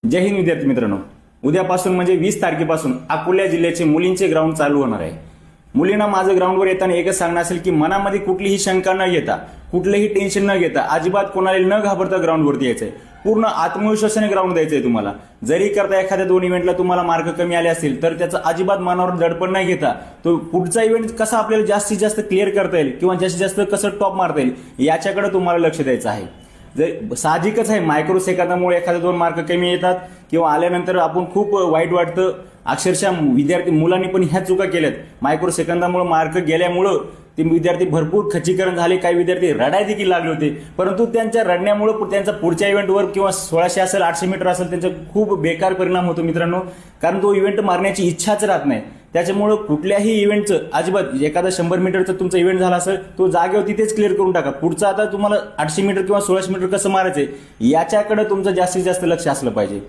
जय हिंद विद्यार्थी मित्रांनो, उद्यापासून म्हणजे 20 तारखेपासून अकोला जिल्ह्याचे मुलींचे ग्राउंड चालू होणार आहे। मुलींना माझं ग्राउंडवर येताना एकच सांगणं असेल की मनामध्ये कुठलीही शंका न घेता, कुठलेही टेन्शन न घेता, अजिबात कोणाला न घाबरता ग्राउंडवरती यायचंय। पूर्ण आत्मविश्वासाने ग्राउंड द्यायचंय तुम्हाला। जरी करता एखाद्या 2 इव्हेंटला तुम्हाला मार्क कमी आले असतील तर त्याचं अजिबात मनावर दडपण न घेता तो पुढचा इव्हेंट कसा आपल्याला जास्तीत जास्त क्लिअर करता येईल किंवा जास्तीत जास्त कसं टॉप मारता येईल याच्याकडे तुम्हाला लक्ष द्यायचं आहे। साहजिकच आहे, मायक्रो सेकंदामुळे एखादे 2 मार्क कमी येतात किंवा आल्यानंतर आपण खूप वाईट वाटतं। अक्षरशः विद्यार्थी मुलांनी पण ह्या चुका केल्यात। मायक्रो सेकंदामुळे मार्क गेल्यामुळं ते विद्यार्थी भरपूर खच्चीकरण झाले, काही विद्यार्थी रडाय देखील लागले होते। परंतु त्यांच्या रडण्यामुळे त्यांचा पुढच्या इव्हेंटवर किंवा 1600 असेल 800 मीटर असेल त्यांचा खूप बेकार परिणाम होतो मित्रांनो, कारण तो इव्हेंट मारण्याची इच्छाच राहत नाही। त्याच्यामुळे कुठल्याही इव्हेंटचं अजिबात एखादा 100 मीटरचा तुमचा इव्हेंट झाला असेल तो जागेवर तिथेच क्लिअर करून टाका। पुढचा आता तुम्हाला 800 मीटर किंवा 1600 मीटर कसं मारायचंय याच्याकडे तुमचं जास्तीत जास्त लक्ष असलं पाहिजे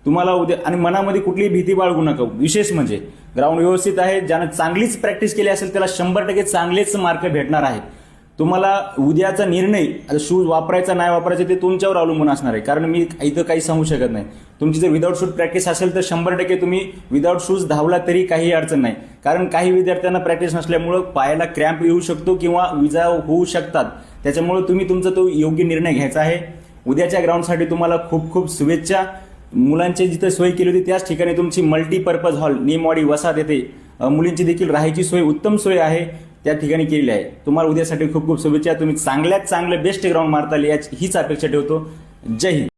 तुम्हाला उद्या। आणि मनामध्ये कुठलीही भीती बाळगू नका। विशेष म्हणजे ग्राउंड व्यवस्थित आहे, ज्यानं चांगलीच प्रॅक्टिस केली असेल त्याला 100% चांगलेच मार्क भेटणार आहेत। तुम्हाला उद्याचा निर्णय शूज वापरायचा नाही वापरायचा ते तुमच्यावर अवलंबून असणार आहे, कारण मी इथं काही सांगू शकत नाही। तुमची जर विदाऊट शूज प्रॅक्टिस असेल तर 100% तुम्ही विदाऊट शूज धावला तरी काही अडचण नाही, कारण काही विद्यार्थ्यांना प्रॅक्टिस नसल्यामुळे पायाला क्रॅम्प येऊ शकतो किंवा विजा होऊ शकतात। त्याच्यामुळे तुम्ही तुमचा तो योग्य निर्णय घ्यायचा आहे। उद्याच्या ग्राउंडसाठी तुम्हाला खूप खूप शुभेच्छा। मुलांची जिथे सोय केली होती त्याच ठिकाणी तुमची मल्टीपर्पज हॉल निमवाडी वसाहत येथे मुलींची देखील राहायची सोय उत्तम सोय आहे, त्या ठिकाणी केलेली आहे। तुम्हाला उद्यासाठी खूप खूप शुभेच्छा। तुम्ही चांगल्यात चांगलं बेस्ट ग्राउंड मारता येईल हीच अपेक्षा ठेवतो। जय हिंद।